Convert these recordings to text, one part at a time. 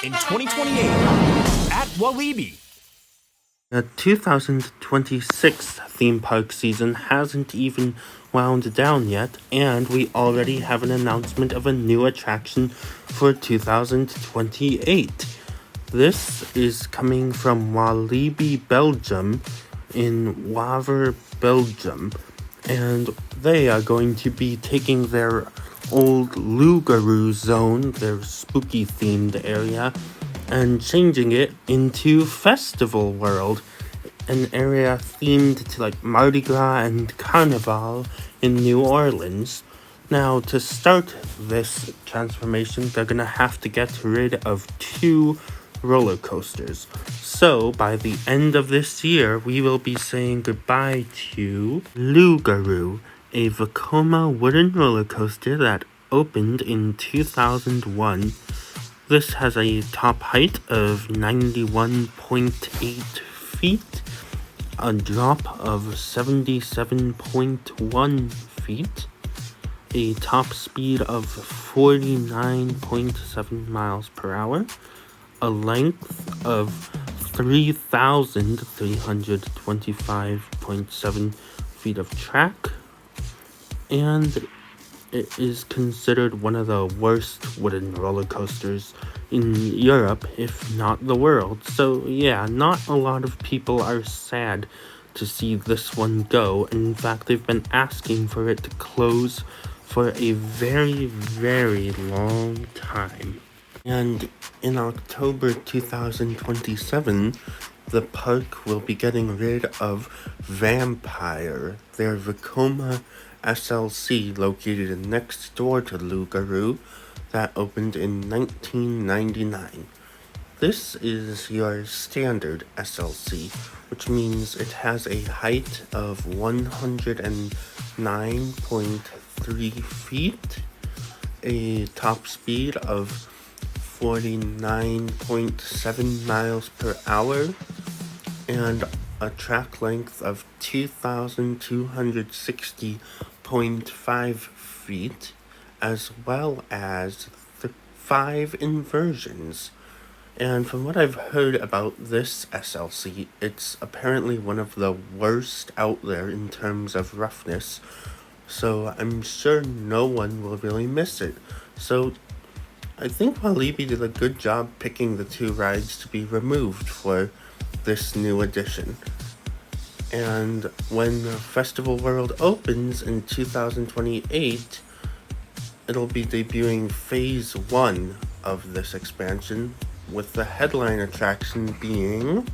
in 2028 at Walibi. The 2026 theme park season hasn't even wound down yet, and we already have an announcement of a new attraction for 2028. This is coming from Walibi Belgium in Walibi Belgium, and they are going to be taking their old Loup-Garou zone, their spooky themed area, and changing it into Festival World, an area themed to like Mardi Gras and Carnival in New Orleans. Now, to start this transformation, they're gonna have to get rid of 2 roller coasters. So, by the end of this year, we will be saying goodbye to Loup-Garou, a Vekoma wooden roller coaster that opened in 2001. This has a top height of 91.8 feet, a drop of 77.1 feet, a top speed of 49.7 miles per hour, a length of 3,325.7 feet of track, and it is considered one of the worst wooden roller coasters in Europe, if not the world. So yeah, not a lot of people are sad to see this one go. In fact, they've been asking for it to close for a very, very long time. And in October 2027, the park will be getting rid of Vampire, their Vekoma SLC located next door to Loup-Garou that opened in 1999. This is your standard SLC, which means it has a height of 109.3 feet, a top speed of 49.7 miles per hour, and a track length of 2,260.5 feet, as well as 5 inversions. And from what I've heard about this SLC, it's apparently one of the worst out there in terms of roughness, so I'm sure no one will really miss it. So I think Walibi did a good job picking the 2 rides to be removed for this new edition. And when Festival World opens in 2028, it'll be debuting Phase 1 of this expansion, with the headline attraction being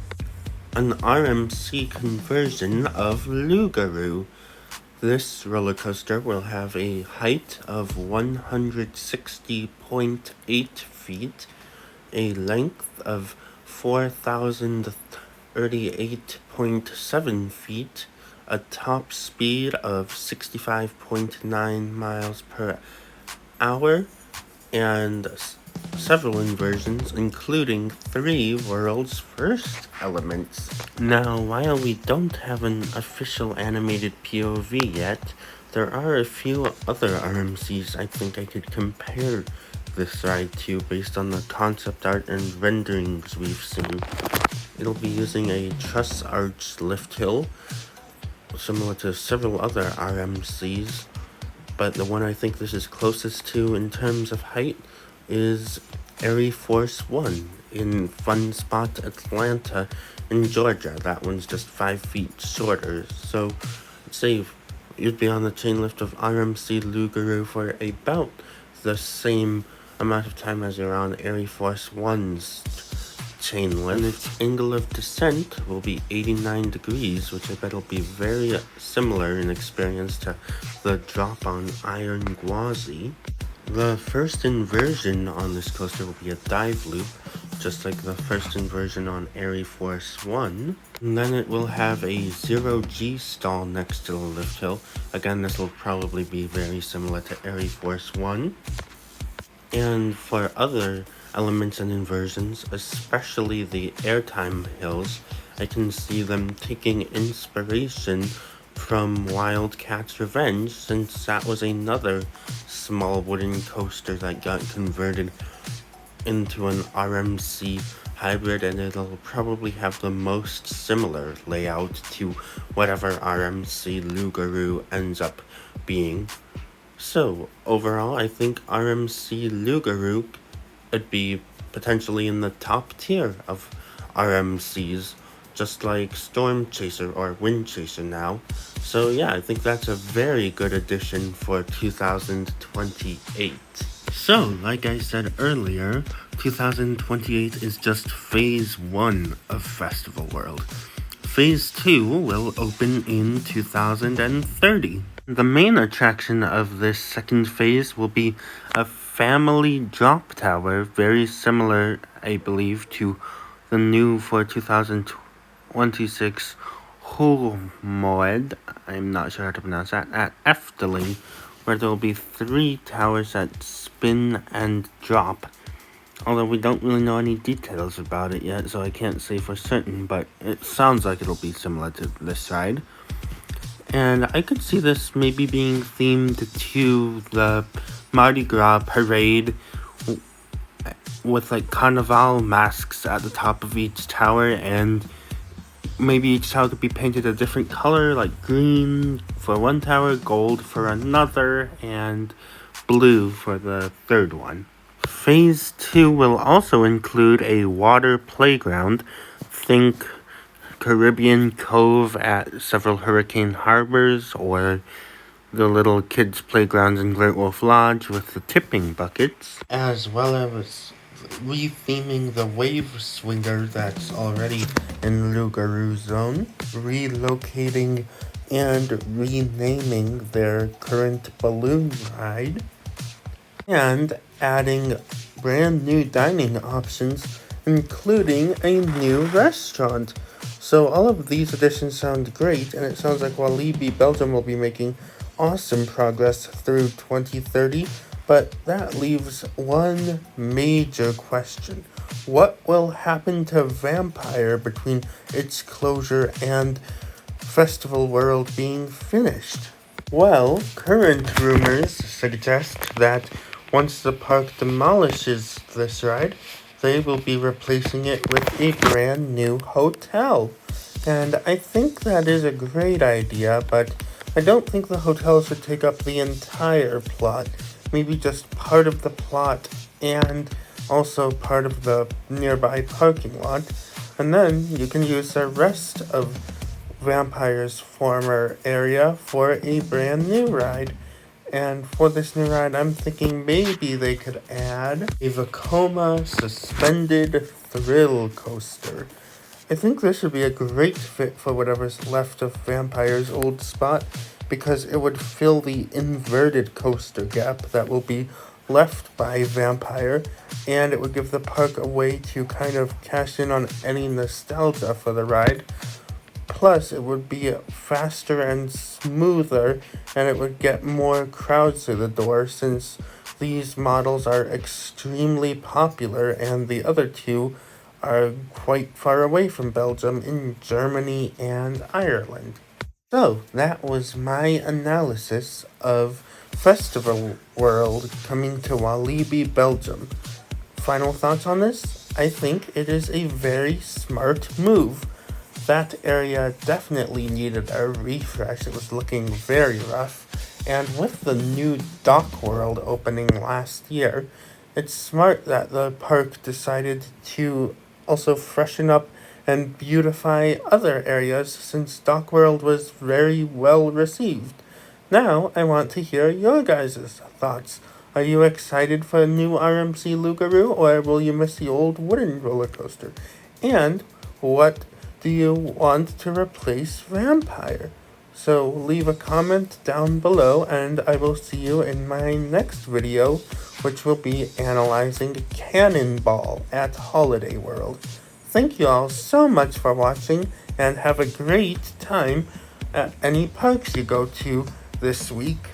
an RMC conversion of Loup-Garou. This roller coaster will have a height of 160.8 feet, a length of 4,038.7 feet, a top speed of 65.9 miles per hour, and several inversions, including 3 world's first elements. Now, while we don't have an official animated POV yet, there are a few other RMCs I think I could compare this ride to based on the concept art and renderings we've seen. It'll be using a truss arch lift hill, similar to several other RMCs, but the one I think this is closest to in terms of height is Air Force One in Fun Spot Atlanta in Georgia. That one's just 5 feet shorter, so I'd say you'd be on the chain lift of RMC Loup-Garou for about the same amount of time as you're on Air Force One's chain lift. And its angle of descent will be 89 degrees, which I bet will be very similar in experience to the drop on Iron Gwazi. The first inversion on this coaster will be a dive loop, just like the first inversion on Air Force One. And then it will have a 0G stall next to the lift hill. Again, this will probably be very similar to Air Force One. And for other elements and inversions, especially the airtime hills, I can see them taking inspiration from Wildcat's Revenge, since that was another small wooden coaster that got converted into an RMC hybrid, and it'll probably have the most similar layout to whatever RMC Loup-Garou ends up being. So, overall, I think RMC Loup-Garou would be potentially in the top tier of RMCs, just like Storm Chaser or Wind Chaser now. So yeah, I think that's a very good addition for 2028. So, like I said earlier, 2028 is just Phase 1 of Festival World. Phase 2 will open in 2030. The main attraction of this second phase will be a family drop tower, very similar, I believe, to the new for 2026 Hulmoed, I'm not sure how to pronounce that, at Efteling, where there will be 3 towers that spin and drop. Although we don't really know any details about it yet, so I can't say for certain, but it sounds like it'll be similar to this ride. And I could see this maybe being themed to the Mardi Gras parade with like carnival masks at the top of each tower, and maybe each tower could be painted a different color, like green for one tower, gold for another, and blue for the third one. Phase 2 will also include a water playground. Think Caribbean Cove at several hurricane harbors, or the little kids' playgrounds in Great Wolf Lodge with the tipping buckets, as well as retheming the wave swinger that's already in Loup-Garou zone, relocating and renaming their current balloon ride, and adding brand new dining options, including a new restaurant. So all of these additions sound great, and it sounds like Walibi Belgium will be making awesome progress through 2030, but that leaves one major question. What will happen to Vampire between its closure and Festival World being finished? Well, current rumors suggest that once the park demolishes this ride, they will be replacing it with a brand new hotel. And I think that is a great idea, but I don't think the hotel should take up the entire plot. Maybe just part of the plot and also part of the nearby parking lot. And then you can use the rest of Vampire's former area for a brand new ride. And for this new ride, I'm thinking maybe they could add a Vekoma suspended thrill coaster. I think this would be a great fit for whatever's left of Vampire's old spot, because it would fill the inverted coaster gap that will be left by Vampire, and it would give the park a way to kind of cash in on any nostalgia for the ride. Plus, it would be faster and smoother, and it would get more crowds through the door, since these models are extremely popular and the other two are quite far away from Belgium in Germany and Ireland. So, that was my analysis of Festival World coming to Walibi Belgium. Final thoughts on this? I think it is a very smart move. That area definitely needed a refresh. It was looking very rough. And with the new Dock World opening last year, it's smart that the park decided to also freshen up and beautify other areas, since Dock World was very well received. Now, I want to hear your guys' thoughts. Are you excited for a new RMC Loup-Garou, or will you miss the old wooden roller coaster? And what do you want to replace Vampire? So leave a comment down below, and I will see you in my next video, which will be analyzing Cannonball at Holiday World. Thank you all so much for watching, and have a great time at any parks you go to this week.